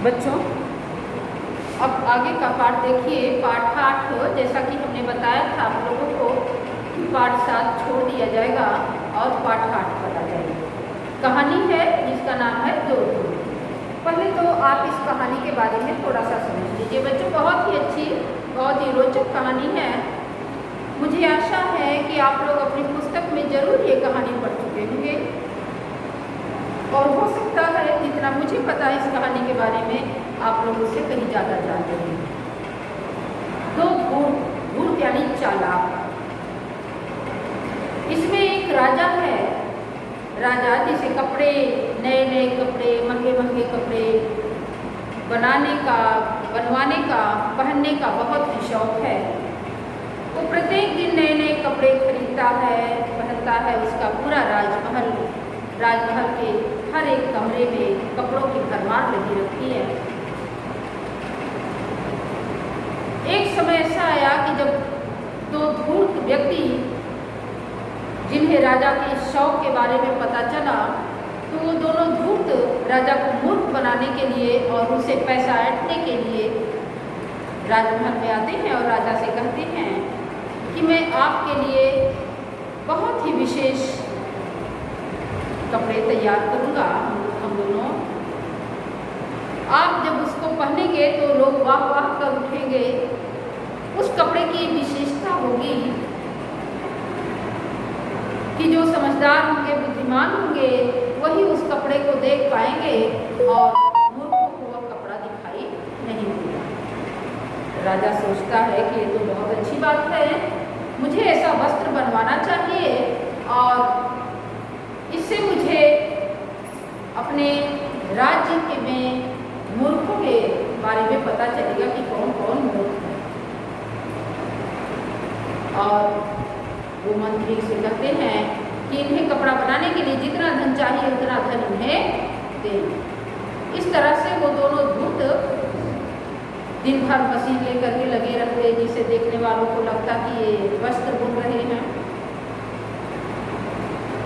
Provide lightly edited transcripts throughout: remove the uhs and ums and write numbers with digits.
बच्चों, अब आगे का पाठ देखिए, पाठ 8। जैसा कि हमने बताया था आप लोगों को कि पाठ 7 छोड़ दिया जाएगा और पाठ 8 पर आ जाएगा। कहानी है जिसका नाम है दो धूर्त। पहले तो आप इस कहानी के बारे में थोड़ा सा समझ लीजिए बच्चों। बहुत ही अच्छी, बहुत ही रोचक कहानी है। मुझे आशा है कि आप लोग अपनी पुस्तक में जरूर ये कहानी पढ़ चुके होंगे और हो सकता है जितना मुझे पता है इस कहानी के बारे में आप लोग उससे कहीं ज़्यादा जानते हैं। दो धूर्त यानी चालाक। इसमें एक राजा है, राजा जिसे कपड़े, नए नए कपड़े, महंगे महंगे कपड़े बनाने का, बनवाने का, पहनने का बहुत ही शौक है। वो प्रत्येक दिन नए नए कपड़े खरीदता है, पहनता है। उसका पूरा राजमहल के हर एक कमरे में कपड़ों की भरमार लगी रहती है। एक समय ऐसा आया कि जब दो धूर्त व्यक्ति, जिन्हें राजा के शौक के बारे में पता चला, तो वो दोनों धूर्त राजा को मूर्ख बनाने के लिए और उसे पैसा ऐंठने के लिए राजमहल में आते हैं और राजा से कहते हैं कि मैं आपके लिए बहुत ही विशेष कपड़े तैयार करूँगा। हम दोनों, आप जब उसको पहनेंगे तो लोग वाह वाह कर उठेंगे। उस कपड़े की विशेषता होगी कि जो समझदार होंगे, बुद्धिमान होंगे, वही उस कपड़े को देख पाएंगे और मूर्खों को वह कपड़ा दिखाई नहीं देगा। राजा सोचता है कि ये तो बहुत अच्छी बात है, मुझे ऐसा वस्त्र बनवाना चाहिए और इससे मुझे अपने राज्य के में मूर्खों के बारे में पता चलेगा कि कौन कौन मूर्ख है। और वो मंत्री से कहते हैं कि इन्हें कपड़ा बनाने के लिए जितना धन चाहिए उतना धन इन्हें दें। इस तरह से वो दोनों धूर्त दिन भर मशीन लेकर के लगे रहते, जिसे देखने वालों को लगता कि ये वस्त्र बुन रहे हैं,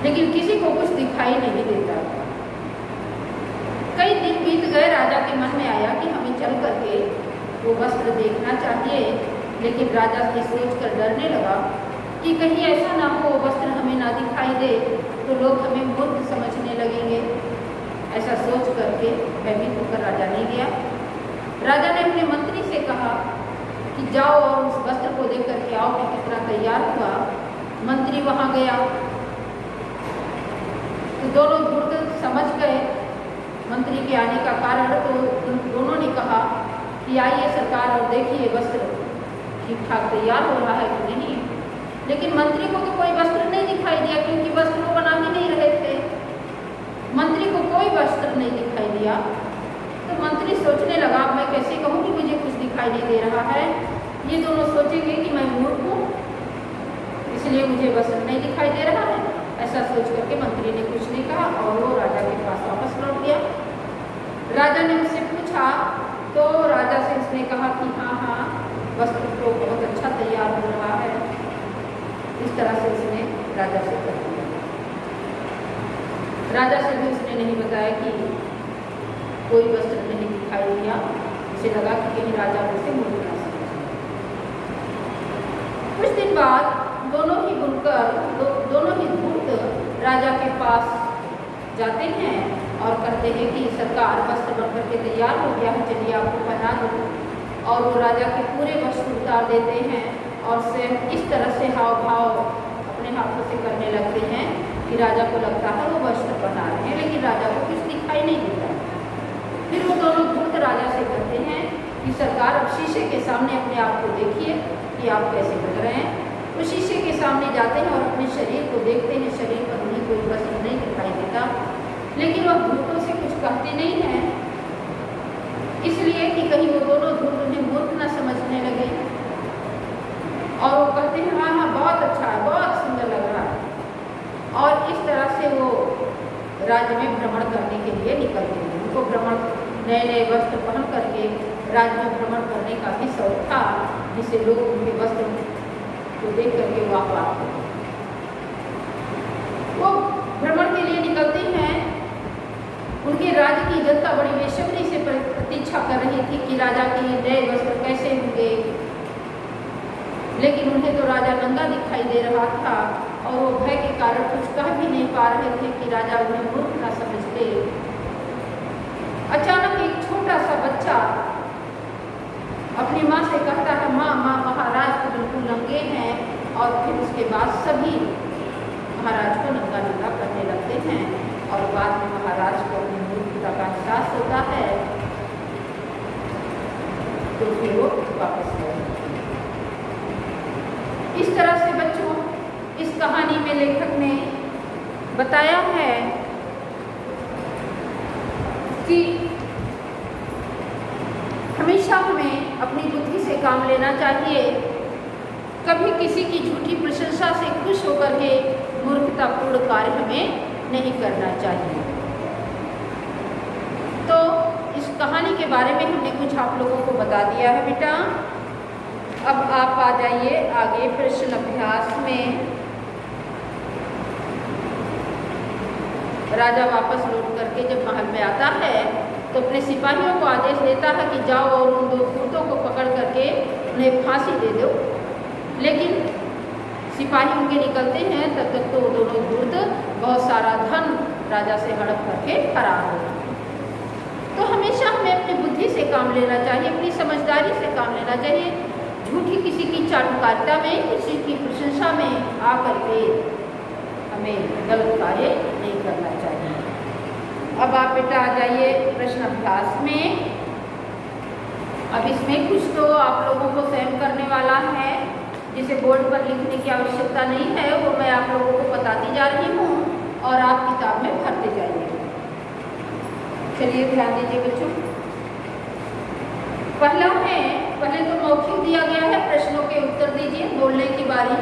लेकिन किसी को कुछ दिखाई नहीं देता। कई दिन बीत गए। राजा के मन में आया कि हमें चल करके वो वस्त्र देखना चाहिए, लेकिन राजा ये सोचकर डरने लगा कि कहीं ऐसा ना हो वो वस्त्र हमें ना दिखाई दे तो लोग हमें मूर्ख समझने लगेंगे। ऐसा सोच करके भयभीत होकर राजा नहीं गया। राजा ने अपने मंत्री से कहा कि जाओ और उस वस्त्र को देख करके आओ कि कितना तैयार हुआ। मंत्री वहाँ गया तो दोनों धूर्त समझ गए मंत्री के आने का कारण। तो दोनों ने कहा कि आइए सरकार और देखिए वस्त्र ठीक ठाक तैयार हो रहा है कि नहीं। लेकिन मंत्री को तो कोई वस्त्र नहीं दिखाई दिया, क्योंकि वस्त्र वो बना ही नहीं रहे थे। मंत्री को कोई वस्त्र नहीं दिखाई दिया तो मंत्री सोचने लगा, मैं कैसे कहूँ कि मुझे कुछ दिखाई नहीं दे रहा है। ये दोनों सोचेंगे कि मैं मूर्ख हूँ, इसलिए मुझे वस्त्र नहीं दिखाई दे रहा है। ऐसा सोच करके मंत्री ने कुछ नहीं कहा और वो राजा के पास वापस लौट गया। राजा ने उससे पूछा तो राजा से उसने कहा कि हाँ हाँ वस्त्र तो बहुत अच्छा तैयार हो रहा है। इस तरह से उसने राजा से कह दिया। राजा से भी उसने नहीं बताया कि कोई वस्त्र नहीं दिखाई दिया। उसे लगा कि कहीं राजा उसे मूर्ख ना समझे। कुछ दिन बाद दोनों ही धूर्त राजा के पास जाते हैं और कहते हैं कि सरकार वस्त्र बनकर के तैयार हो गया है, चलिए आपको पहना दो। और वो राजा के पूरे वस्त्र उतार देते हैं और स्वयं इस तरह से हाव भाव अपने हाथों से करने लगते हैं कि राजा को लगता है वो वस्त्र बना रहे हैं, लेकिन राजा को कुछ दिखाई नहीं देता। फिर वो दोनों धूर्त राजा से कहते हैं कि सरकार अब शीशे के सामने अपने आप को देखिए कि आप कैसे बन रहे हैं। वो शीशे के सामने जाते हैं और अपने शरीर को देखते हैं। शरीर पर उन्हें कोई वस्त्र नहीं दिखाई देता, लेकिन वह धूर्तों से कुछ कहते नहीं हैं, इसलिए कि कहीं वो दोनों धूर्त उन्हें मूर्ख न समझने लगे। और वो कहते हैं हाँ हाँ बहुत अच्छा है, बहुत सुंदर लग रहा है। और इस तरह से वो राज्य में भ्रमण करने के लिए निकलते हैं। उनको भ्रमण, नए नए वस्त्र पहन करके राज्य में भ्रमण करने का भी शौक था, जिससे लोग उनके वस्त्र को देख करके वाह वाह करते। वो भ्रमण के लिए निकलते हैं। उनके राज्य की जनता बड़ी बेशब्री से प्रतीक्षा कर रही थी कि राजा के नए वस्त्र कैसे होंगे, लेकिन उन्हें तो राजा नंगा दिखाई दे रहा था और वो भय के कारण कुछ कह भी नहीं पा रहे थे कि राजा उन्हें मूर्ख न समझते। अचानक एक छोटा सा बच्चा अपनी माँ से कहता है, माँ माँ महाराज तो बिल्कुल नंगे हैं, और फिर उसके बाद सभी महाराज को नंगा नंगा करने लगते हैं और बाद में महाराज को अपनी मूर्खता का एहसास होता है, तो फिर वो वापस गए। इस तरह से बच्चों इस कहानी में लेखक ने बताया है कि हमेशा हमें अपनी बुद्धि से काम लेना चाहिए, कभी किसी की झूठी प्रशंसा से खुश होकर के मूर्खतापूर्ण कार्य हमें नहीं करना चाहिए। तो इस कहानी के बारे में हमने कुछ आप लोगों को बता दिया है बेटा। अब आप आ जाइए आगे प्रश्न अभ्यास में। राजा वापस लौट करके जब महल में आता है तो अपने सिपाहियों को आदेश देता है कि जाओ और उन 2 धूर्तों को पकड़ करके उन्हें फांसी दे दो, लेकिन सिपाही उनके निकलते हैं तब तक तो वो दोनों धूर्त बहुत सारा धन राजा से हड़प करके फरार हो। तो हमेशा हमें अपनी बुद्धि से काम लेना चाहिए, अपनी समझदारी से काम लेना चाहिए, झूठी किसी की चाटुकारिता में, किसी की प्रशंसा में आकर के हमें गलत कार्य नहीं करना चाहिए। अब आप बेटा आ जाइए प्रश्न अभ्यास में। अब इसमें कुछ तो आप लोगों को स्वयं करने वाला है, जिसे बोर्ड पर लिखने की आवश्यकता नहीं है, वो मैं आप लोगों को बताती जा रही हूँ और आप किताब में भरते जाइए। चलिए ध्यान दीजिए बच्चों। पहला है, पहले तो मौखिक दिया गया है, प्रश्नों के उत्तर दीजिए, बोलने की बारी।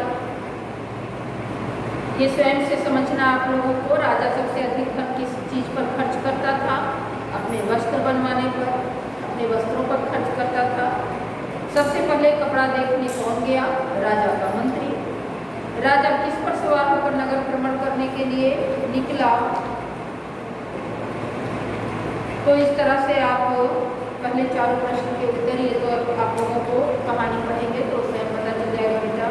ये स्वयं से समझना आप लोगों को। राजा सबसे अधिक धन किस चीज़ पर खर्च करता था? अपने वस्त्र बनवाने पर, अपने वस्त्रों पर खर्च करता था। सबसे पहले कपड़ा देखने कौन गया? राजा का मंत्री। राजा किस पर सवार होकर नगर भ्रमण करने के लिए निकला? तो इस तरह से आप पहले 4 प्रश्न के उत्तर, ये तो आप लोगों को कहानी पढ़ेंगे तो उससे पता चल जाएगा बेटा।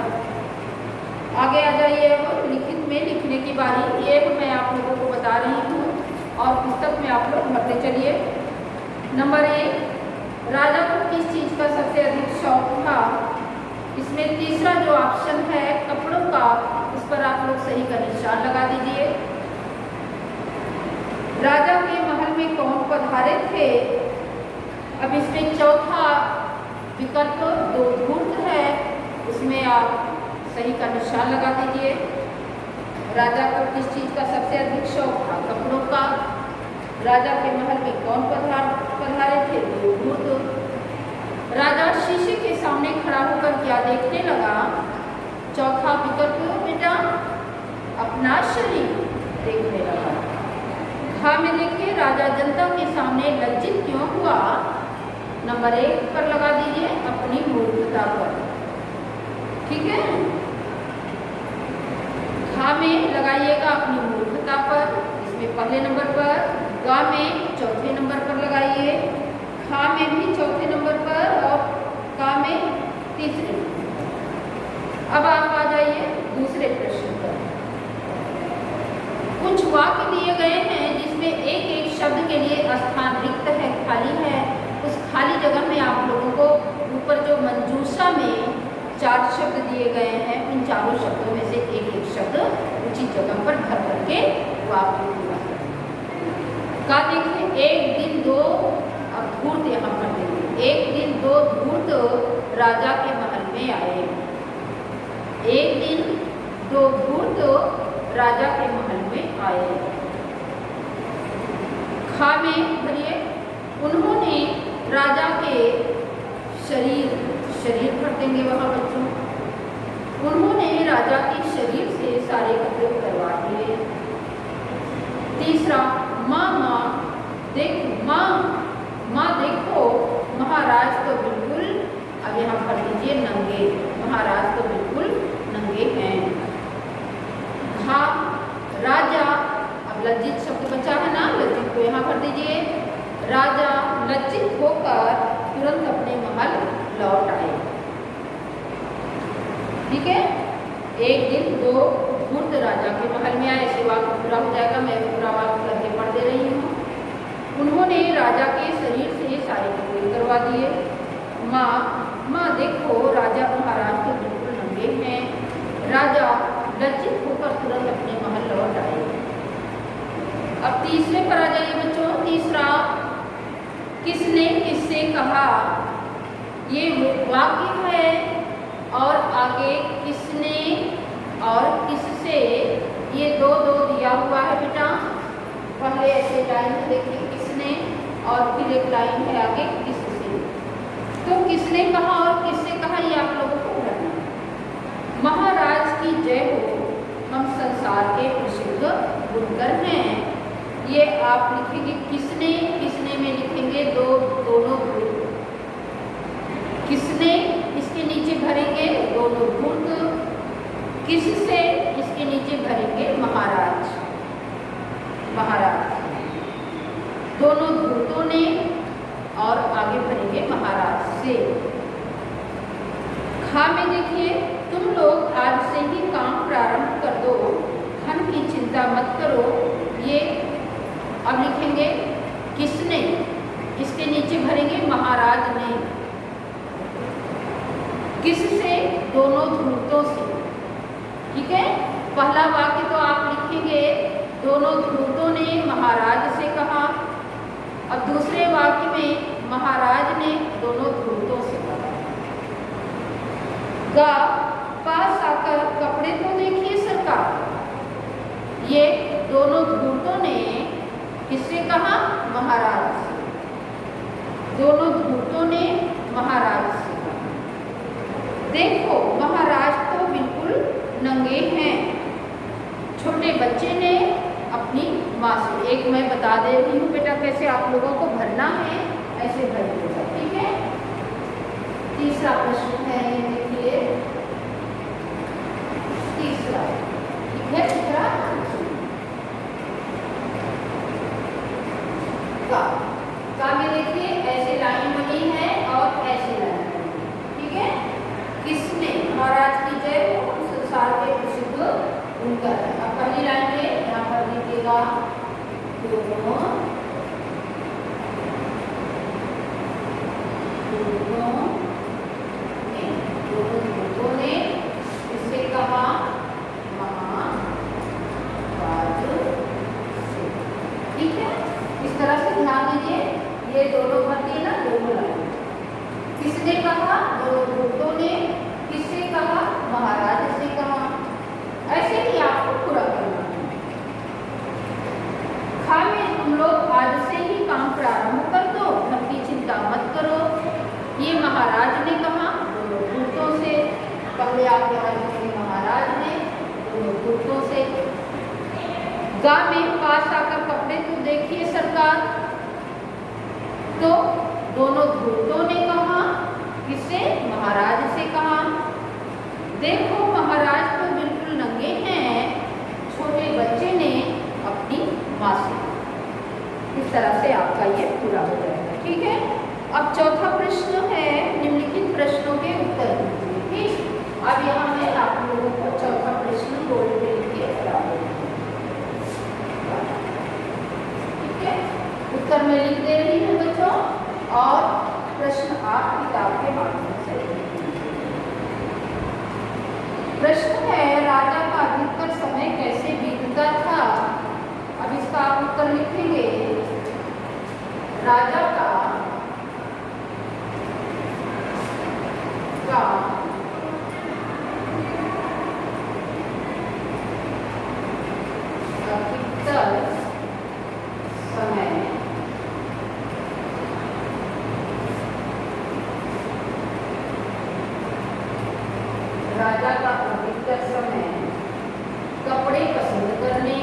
आगे आ जाइए। अब लिखित में लिखने की बारी, ये मैं आप लोगों को बता रही हूँ और पुस्तक में आप लोग भरते चलिए। नंबर 1, राजा को किस चीज़ का सबसे अधिक शौक था? इसमें तीसरा जो ऑप्शन है कपड़ों का, उस पर आप लोग सही का निशान लगा दीजिए। राजा के महल में कौन पधारे थे? अब इसमें चौथा विकल्प 2 धूर्त है, उसमें आप सही का निशान लगा दीजिए। राजा को किस चीज़ का सबसे अधिक शौक था? कपड़ों का। राजा के महल में कौन पधारे थे? 2 धूर्त। राजा शीशे के सामने खड़ा होकर क्या देखने लगा? चौथा विकल्प बेटा अपना शरीर देखने लगा। घा में देखिए, राजा जनता के सामने लज्जित क्यों हुआ? नंबर 1 पर लगा दीजिए, अपनी मूर्खता पर। ठीक है, घा में लगाइएगा अपनी मूर्खता पर, इसमें पहले नंबर पर। गा में चौथे नंबर पर लगाइए, खा में भी चौथे नंबर पर और का में तीसरे नंबर पर। अब आप आ जाइए दूसरे प्रश्न पर। कुछ वाक्य दिए गए हैं जिसमें एक एक शब्द के लिए स्थान रिक्त है, खाली है। उस खाली जगह में आप लोगों को ऊपर जो मंजूषा में 4 शब्द दिए गए हैं, उन चारों शब्दों में से एक एक शब्द उचित जगह पर भर करके वाक्य पूरा करें। का देखिए, 1 दिन 2, अब धूर्त यहाँ पर देंगे। 1 दिन 2 धूर्त राजा के महल में आए। 1 दिन 2 धूर्त राजा के महल में आए। खा में भरिए, उन्होंने राजा के शरीर भर देंगे वहाँ बच्चों। उन्होंने राजा के शरीर से सारे कपड़े उतरवा दिए। तीसरा, माँ देखो, माँ देखो, महाराज तो बिल्कुल, अब यहाँ भर दीजिए नंगे, महाराज तो बिल्कुल नंगे हैं। घा राजा, अब लज्जित शब्द बचा है ना, लज्जित को यहाँ भर दीजिए। राजा लज्जित लज्जित होकर तुरंत अपने महल लौट आए। ठीक है, एक दिन दो धूर्त राजा के महल में आए। ऐसे वाक्य पूरा हो जाएगा, मैं पूरा वाक्य करके पढ़ दे रही हूँ। उन्होंने राजा के शरीर से सारे कपड़े करवा दिए। माँ देखो, राजा महाराज तो बिल्कुल नंगे हैं। राजा लज्जित होकर तुरंत अपने महल लौट आए। अब तीसरे पर आ जाइए बच्चों। तीसरा, किसने किससे कहा, ये वाक्य है और आगे किसने और किससे, ये दो दो दिया हुआ है बेटा। पहले ऐसे लाइन है, देखिए किसने, और फिर एक लाइन है आगे किससे। तो किसने कहा और किससे कहा, ये आप लोगों को पढ़ना है। महाराज की जय हो, हम संसार के प्रसिद्ध बुनकर हैं। ये आप लिखेंगे किसने, किसने में लिखेंगे दोनों धूर्त। किसने इसके नीचे भरेंगे दोनों धूर्त। किससे इसके नीचे भरेंगे महाराज। महाराज दोनों धूर्तों ने, और आगे भरेंगे महाराज से। खा में देखिए, तुम लोग आज से ही काम प्रारंभ कर दो, धन की चिंता मत करो। ये अब लिखेंगे किसने, इसके नीचे भरेंगे महाराज ने। किससे, दोनों धूर्तों से। ठीक है, पहला वाक्य तो आप लिखेंगे दोनों धूर्तों ने महाराज से कहा। अब दूसरे वाक्य में महाराज ने दोनों धूर्तों से कहा। गा, पास आकर कपड़े तो देखिए सरकार। ये दोनों धूर्तों ने किससे कहा, महाराज से। दोनों धूर्तों ने महाराज से कहा। देखो, महाराज तो बिल्कुल नंगे हैं। छोटे बच्चे ने अपनी माँ से। एक मैं बता दे रही हूँ बेटा कैसे आप लोगों को भरना है, ऐसे भरिएगा। ठीक है, तीसरा प्रश्न है, ये देखिए तीसरा। ठीक है, तीसरा का में देखिए ऐसे लाइन बनी है और ऐसे लाइन बनी है। ठीक है, किसने, महाराज की जय हो, संसार के प्रसिद्ध बुनकर। अब पहली लाइन में यहाँ पर लिखिएगा दोनों ने इससे कहा महाराज से। ठीक है, इस तरह से ध्यान दीजिए, ये दोनों भर दिए ना, दोनों लाइन। किसने कहा, दोनों धूर्तों ने। किससे कहा, महाराज से कहा। ऐसे ही आपको पूरा करना है। खा में तुम लोग आज से ही काम प्रारंभ कर दो, धन की चिंता मत करो। ये महाराज ने कहा दोनों धूर्तों से। पहले आप यहाँ लिखेंगे महाराज ने दोनों धूर्तों से। गा में पास आकर कपड़े तो देखिए सरकार। तो दोनों धूर्तों ने कहा, किससे, महाराज से कहा। देखो, महाराज तो बिल्कुल नंगे हैं। छोटे बच्चे ने अपनी माँ से। इस तरह से आपका ये पूरा हो जाएगा। ठीक है, अब चौथा प्रश्न है, निम्नलिखित प्रश्नों के उत्तर दीजिए। ठीक, अब यहाँ मैं आप लोगों को चौथा प्रश्न बोर्ड पे लिख के बता दूँगी। ठीक है, उत्तर मैं लिख दे रही हूँ बच्चों, और प्रश्न आप किताब के माध्यम से। प्रश्न है, राजा का अधिकतर समय कैसे बीतता था। अब इसका आप उत्तर लिखेंगे, राजा का अधिकतर समय राजा का अधिकतर समय कपड़े पसंद करने,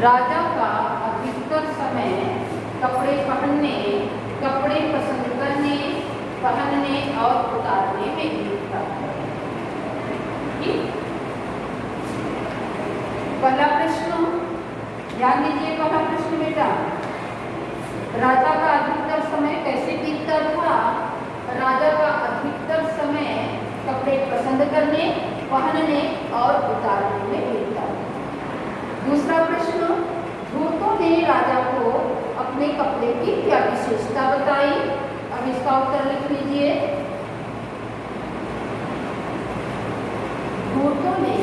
राजा का अधिकतर समय कपड़े पहनने, कपड़े पसंद करने, पहनने और उतारने में बीतता है। पहला प्रश्न ध्यान दीजिए, पहला प्रश्न बेटा, राजा का अधिकतर समय कैसे बीतता था? राजा का अधिकतर समय कपड़े पसंद करने, पहनने और उतारने में बीतता था। दूसरा प्रश्न, धूर्तों ने राजा को अपने कपड़े की क्या विशेषता बताई? अब इसका उत्तर लिख लीजिए। धूर्तों ने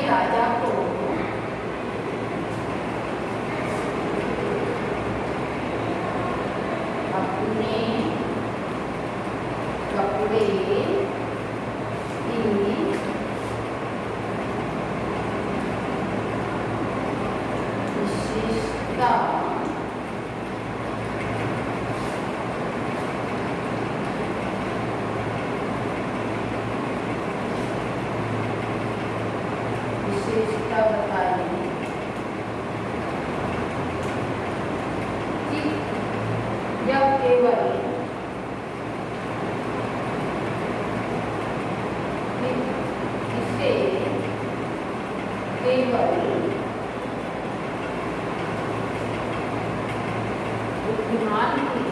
राजा को अपने कपड़े की विशेषता बताइए। यह केवल इसे केवल बुद्धिमान की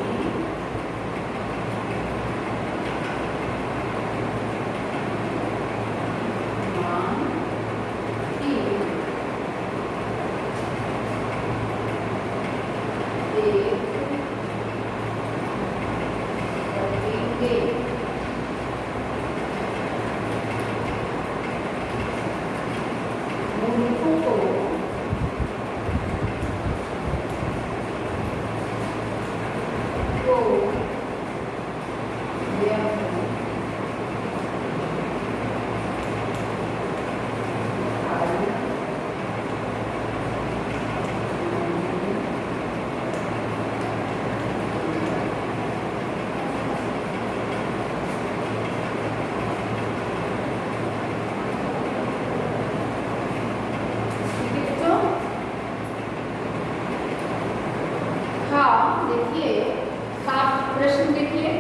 प्रश्न देखिए,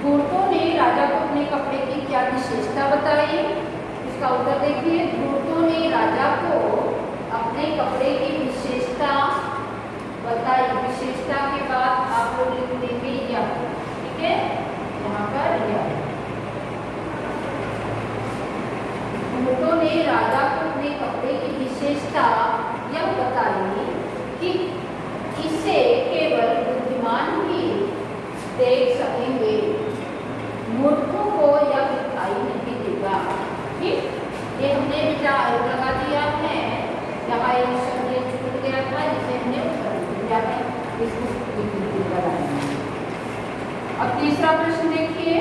धूर्तों ने राजा को अपने कपड़े की क्या विशेषता बताई? इसका उत्तर देखिए, धूर्तों ने राजा को अपने कपड़े की विशेषता बताई। विशेषता के बाद आप लोग लिख देंगे यह, ठीक है, यहाँ पर यह। धूर्तों ने राजा को अपने कपड़े की विशेषता यह बताई कि इसे केवल बुद्धिमान ही देख सकेंगे, मूर्खों को यह दिखाई नहीं देगा। ठीक, ये हमने बेटा लगा दिया है, यहाँ एक शब्द छूट गया था जिसे हमने उत्तर दिया है, इसको लगाएंगे। अब तीसरा प्रश्न देखिए,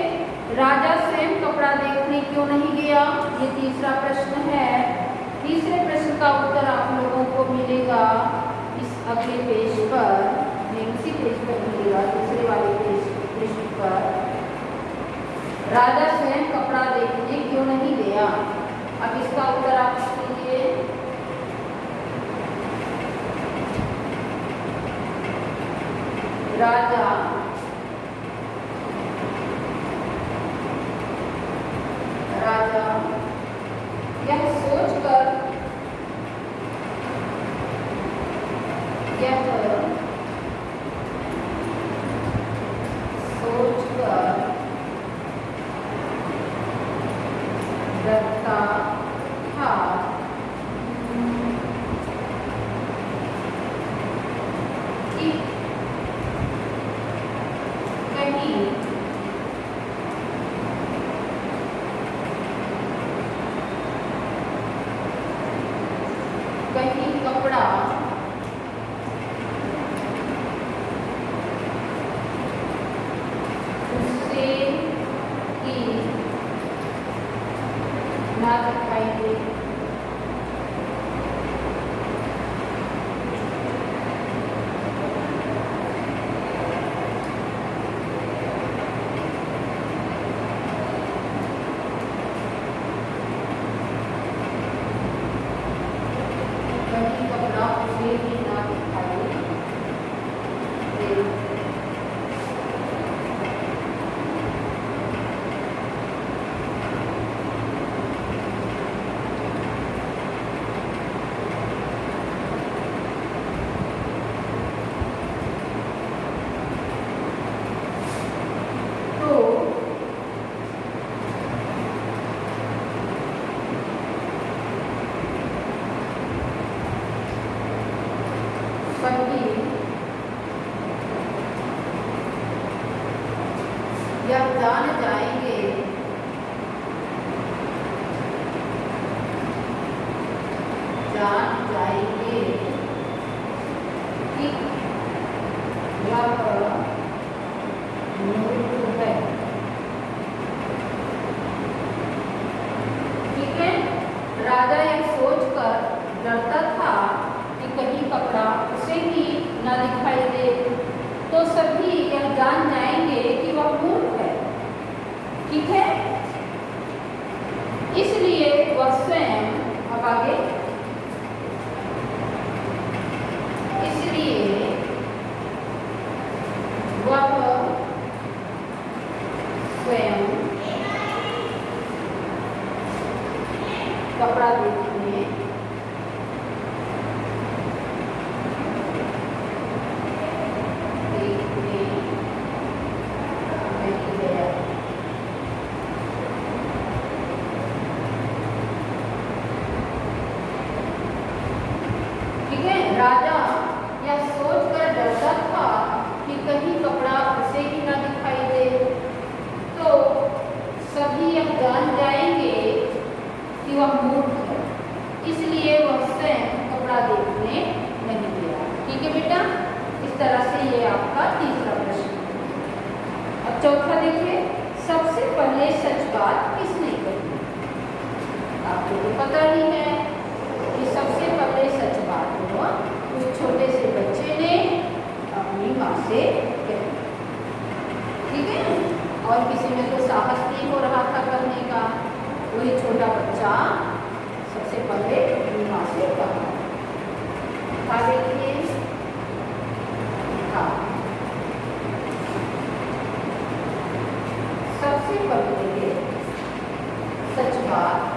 राजा स्वयं कपड़ा देखने क्यों नहीं गया? ये तीसरा प्रश्न है। तीसरे प्रश्न का उत्तर आप लोगों को मिलेगा इस अगले पेज पर, उसी पेज पर मिलेगा, दूसरे वाले पेज पर। राजा स्वयं कपड़ा देखने क्यों नहीं गया? अब इसका उत्तर आप लीजिए। राजा यह सोचकर रखता था कि कहीं कपड़ा उससे ही ना दिखाई दे। उसे ही ना दिखाई दे। जब जान जाएंगे कि वह मूर्ख है। ठीक है, राजा यह सोचकर डरता था कि कहीं कपड़ा उसे ही न दिखाई दे, तो सभी यह जान जाएंगे कि वह मूर्ख है। ठीक है, इसलिए वह स्वयं, अब आगे, इसलिए वह स्वयं कपड़ा देखने राजा यह सोचकर डरता था कि कहीं कपड़ा उसे ही न दिखाई दे, तो सभी यह जान जाएंगे कि वह मूर्ख है। इसलिए वह स्वयं कपड़ा देखने नहीं गया। ठीक है बेटा, इस तरह से ये आपका तीसरा प्रश्न। अब चौथा देखिए, सबसे पहले सच बात किसने कही? आपको तो पता ही है कि सबसे पहले सच बात हुआ उस छोटे से बच्चे ने अपनी माँ से कही। ठीक है, और किसी में तो साहस नहीं हो रहा था करने का, वही छोटा बच्चा सबसे पहले अपनी माँ से कहा। देखिए, सबसे पहले सच बात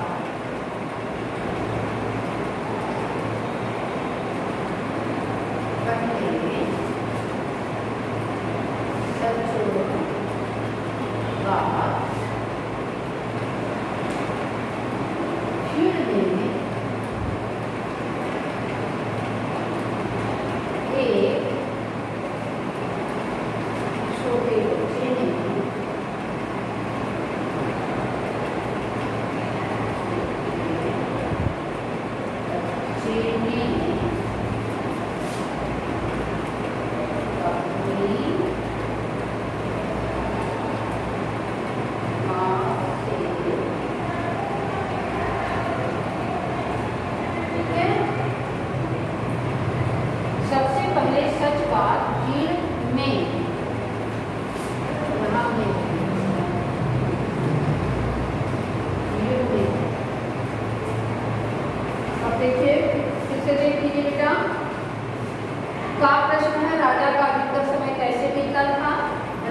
का प्रश्न है, राजा का अधिकतर समय कैसे बीतता था?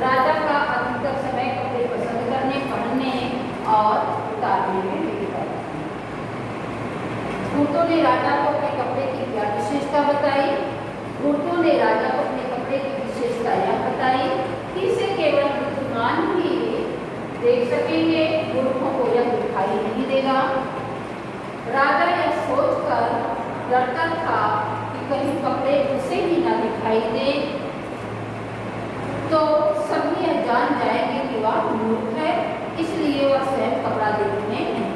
राजा का अधिकतर समय कपड़े पसंद करने, पहनने और उतारने में बीतता था। घूर्तों ने राजा को अपने कपड़े की क्या विशेषता बताई? घूर्तों ने राजा को अपने कपड़े की विशेषता यह बताई कि इसे केवल बुद्धिमान ही देख सकेंगे, मूर्खों को यह दिखाई नहीं देगा। राजा यह सोचकर डरता था कि कहीं कपड़े उसे ही ना दिखाई दे, तो सभी यह जान जाएंगे कि वह मूर्ख है। इसलिए वह स्वयं कपड़ा देखने नहीं।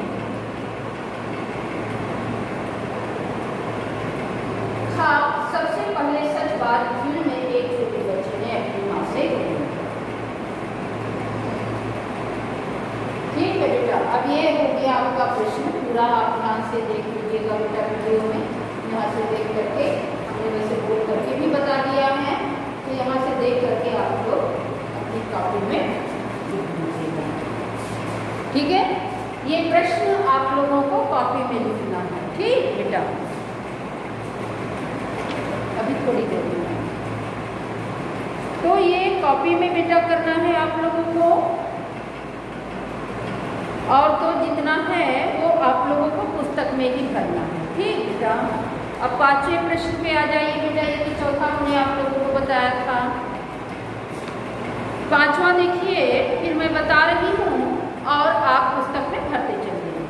सबसे पहले सच बात भीड़ में एक छोटे बच्चे ने अपनी माँ से कही। ठीक है बेटा, अब ये हो गया आपका प्रश्न। पूरा आप ध्यान से देख लीजिएगा बेटा वीडियो में। यहाँ से देख करके हमने वैसे बोल करके भी बता दिया है, तो यहाँ से देख करके आप लोग अपनी कॉपी में लिख लीजिएगा। ठीक है, ये प्रश्न आप लोगों को कॉपी में लिखना है। ठीक बेटा। थोड़ी देर में। तो ये कॉपी में बेटा करना है आप लोगों को, और तो जितना है वो आप लोगों को पुस्तक में ही भरना है। ठीक बेटा, अब 5वें प्रश्न पे आ जाइए बेटा। ये तो चौथा हमने आप लोगों को बताया था। 5वां देखिए, फिर मैं बता रही हूँ और आप पुस्तक में भरते चलिए।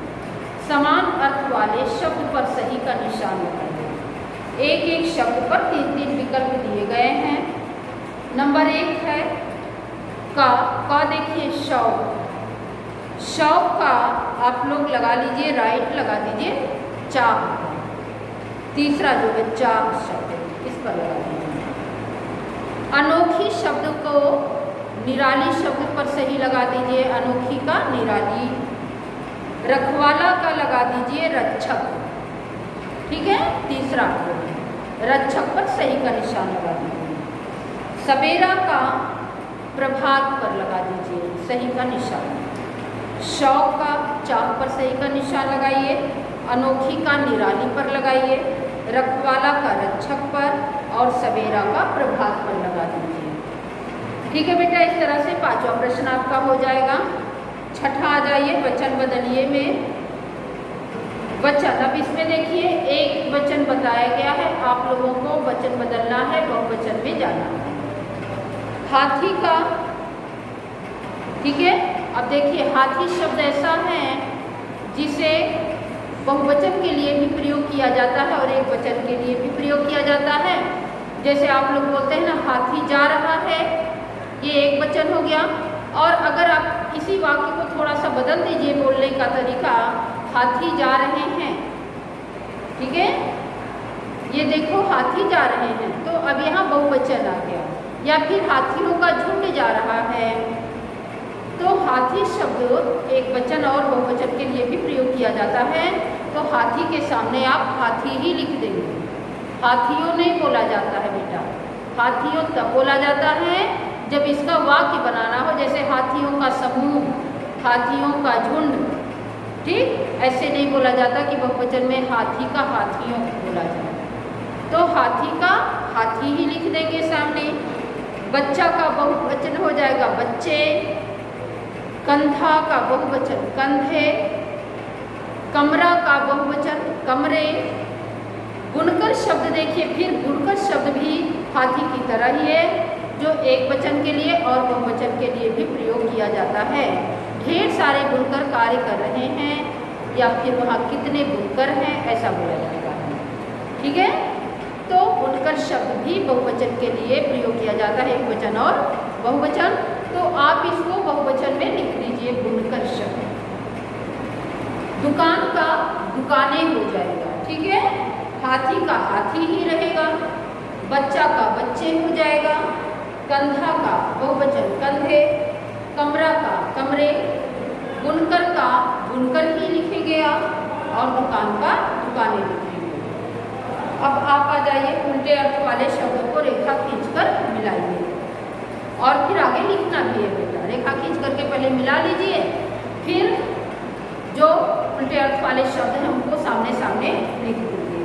समान अर्थ वाले शब्द पर सही का निशान लगाइए। एक एक शब्द पर 3-3 विकल्प दिए गए हैं। नंबर 1 है का देखिए शौक। शौक का आप लोग लगा लीजिए, राइट लगा दीजिए चाक। तीसरा जो है चाक शब्द, इस पर लगा दीजिए। अनोखी शब्द को निराली शब्द पर सही लगा दीजिए, अनोखी का निराली। रखवाला का लगा दीजिए रक्षक। ठीक है, तीसरा रक्षक पर सही का निशान लगा दीजिए। सवेरा का प्रभात पर लगा दीजिए सही का निशान। शौक का चाक पर सही का निशान लगाइए, अनोखी का निराली पर लगाइए, रखवाला का रक्षक पर और सवेरा का प्रभात पर लगा दीजिए। ठीक है बेटा, इस तरह से 5वां प्रश्न आपका हो जाएगा। छठा आ जाइए, वचन बदलिए में। वचन, अब इसमें देखिए एक वचन बताया गया है, आप लोगों को वचन बदलना है, बहुवचन में जाना है। हाथी का, ठीक है। अब देखिए हाथी शब्द ऐसा है जिसे बहुवचन के लिए भी प्रयोग किया जाता है और एक वचन के लिए भी प्रयोग किया जाता है। जैसे आप लोग बोलते हैं ना, हाथी जा रहा है, ये एक वचन हो गया। और अगर आप इसी वाक्य को थोड़ा सा बदल दीजिए बोलने का तरीका, हाथी जा रहे हैं, ठीक है, ये देखो हाथी जा रहे हैं, तो अब यहाँ बहुवचन आ गया। या फिर हाथियों का झुंड जा रहा है, तो हाथी शब्द एक वचन और बहुवचन के लिए भी प्रयोग किया जाता है। तो हाथी के सामने आप हाथी ही लिख देंगे, हाथियों नहीं बोला जाता है बेटा। हाथियों तब बोला जाता है जब इसका वाक्य बनाना हो, जैसे हाथियों का समूह, हाथियों का झुंड। ठीक, ऐसे नहीं बोला जाता कि बहुवचन में हाथी का हाथियों बोला जाए। तो हाथी का हाथी ही लिख देंगे सामने। बच्चा का बहुवचन हो जाएगा बच्चे। कंधा का बहुवचन कंधे। कमरा का बहुवचन कमरे। बुनकर शब्द देखिए, फिर बुनकर शब्द भी हाथी की तरह ही है, जो एक वचन के लिए और बहुवचन के लिए भी प्रयोग किया जाता है। ढेर सारे बुनकर कार्य कर रहे हैं, या फिर वहाँ कितने बुनकर हैं, ऐसा बोला जाता है। ठीक है, तो बुनकर शब्द भी बहुवचन के लिए प्रयोग किया जाता है, एक वचन और बहुवचन। तो आप इसको बहुवचन में लिख लीजिए, बुनकर शब्द। दुकान का दुकानें हो जाएगा, ठीक है। हाथी का हाथी ही रहेगा। बच्चा का बच्चे हो जाएगा। कंधा का बहुवचन कंधे। कमरा का कमरे। बुनकर का बुनकर ही लिखेंगे आप, और दुकान का दुकानें लिखेंगे। अब आप आ जाइए, उल्टे अर्थ वाले शब्दों को रेखा खींचकर मिलाइए, और फिर आगे लिखना भी है बेटा। रेखा खींच करके पहले मिला लीजिए, फिर जो उल्टे अर्थ वाले शब्द हैं उनको सामने सामने लिख दीजिए।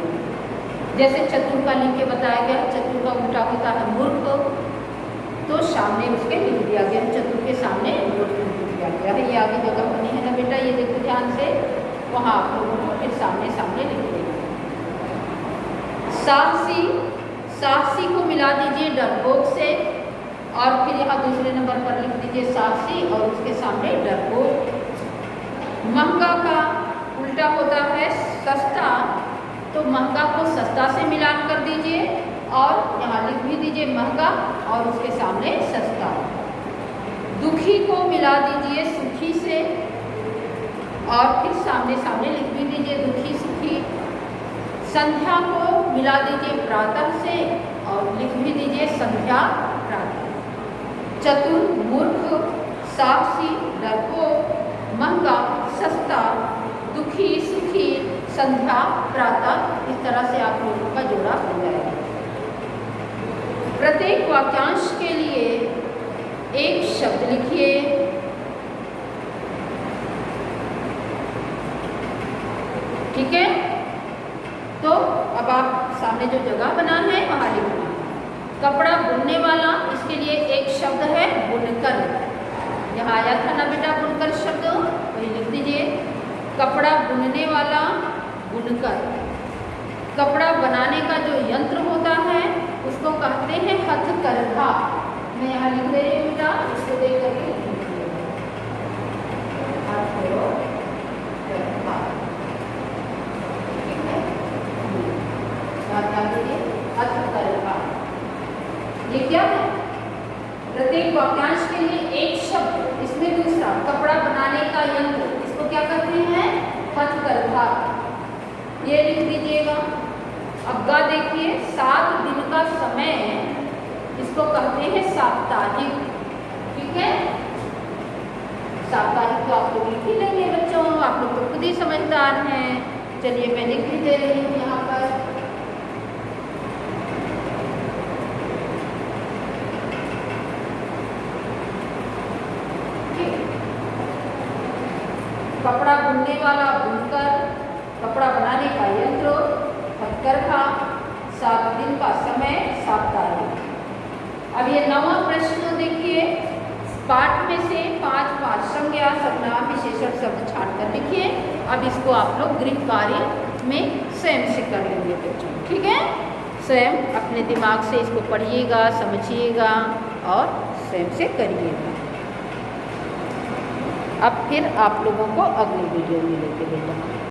जैसे चतुर का लिख के बताया गया, चतुर का उल्टा होता है मूर्ख, तो सामने उसके लिख दिया गया, चतुर के सामने मूर्ख लिख दिया गया है। ये आगे जगह बनी है ना बेटा, ये देखो ध्यान से, वहाँ आप लोगों को फिर सामने सामने लिख देंगे। साहसी, साहसी को मिला दीजिए डरपोक से, और फिर यहाँ दूसरे नंबर पर लिख दीजिए साहसी और उसके सामने डरपोक। महंगा का उल्टा होता है सस्ता, तो महंगा को सस्ता से मिलान कर दीजिए, और यहाँ लिख भी दीजिए महंगा और उसके सामने सस्ता। दुखी को मिला दीजिए सुखी से, और फिर सामने सामने लिख भी दीजिए दुखी सुखी। संध्या को मिला दीजिए प्रातः से, और लिख भी दीजिए संध्या प्रातः। चतुर मूर्ख, साहसी डरपोक, महंगा सस्ता, दुखी सुखी, संध्या प्रातः, इस तरह से आप लोगों का जोड़ा हो जाएगा। प्रत्येक वाक्यांश के लिए एक शब्द लिखिए। ठीक है, तो अब आप सामने में जो जगह बना है वहाँ लिखना है। कपड़ा बुनने वाला, इसके लिए एक शब्द है बुनकर। यहाँ आया था ना बेटा बुनकर शब्द, वही लिख दीजिए। कपड़ा बुनने वाला बुनकर। कपड़ा बनाने का जो यंत्र होता है उसको कहते हैं हथकरघा। मैं यहाँ लिख रही हूँ बेटा, इसको देख करके हथकरघा। ये क्या है? प्रत्येक वाक्यांश के लिए एक शब्द, इसमें दूसरा कपड़ा बनाने का यंत्र, इसको क्या कहते हैं? हथकरघा। ये लिख दीजिएगा। अब गा देखिए, 7 दिन का समय, इसको कहते हैं साप्ताहिक। ठीक है, साप्ताहिक तो आप लोग लिख ही लेंगे बच्चों, आप लोग तो खुद ही समझदार हैं। चलिए मैं लिख भी दे रही हूँ यहाँ पर। कपड़ा बुनने वाला बुनकर, कपड़ा बनाने का यंत्र हथकरघा, 7 दिन का समय साप्ताहिक। अब ये 9वां प्रश्न देखिए, पाठ में से 5 संज्ञा सर्वनाम विशेषण शब्द छाट कर लिखिए। अब इसको आप लोग गृह कार्य में स्वयं से कर लेंगे बच्चों, ठीक है? स्वयं अपने दिमाग से इसको पढ़िएगा, समझिएगा और स्वयं से करिएगा। अब फिर आप लोगों को अगली वीडियो में लेके बेटा।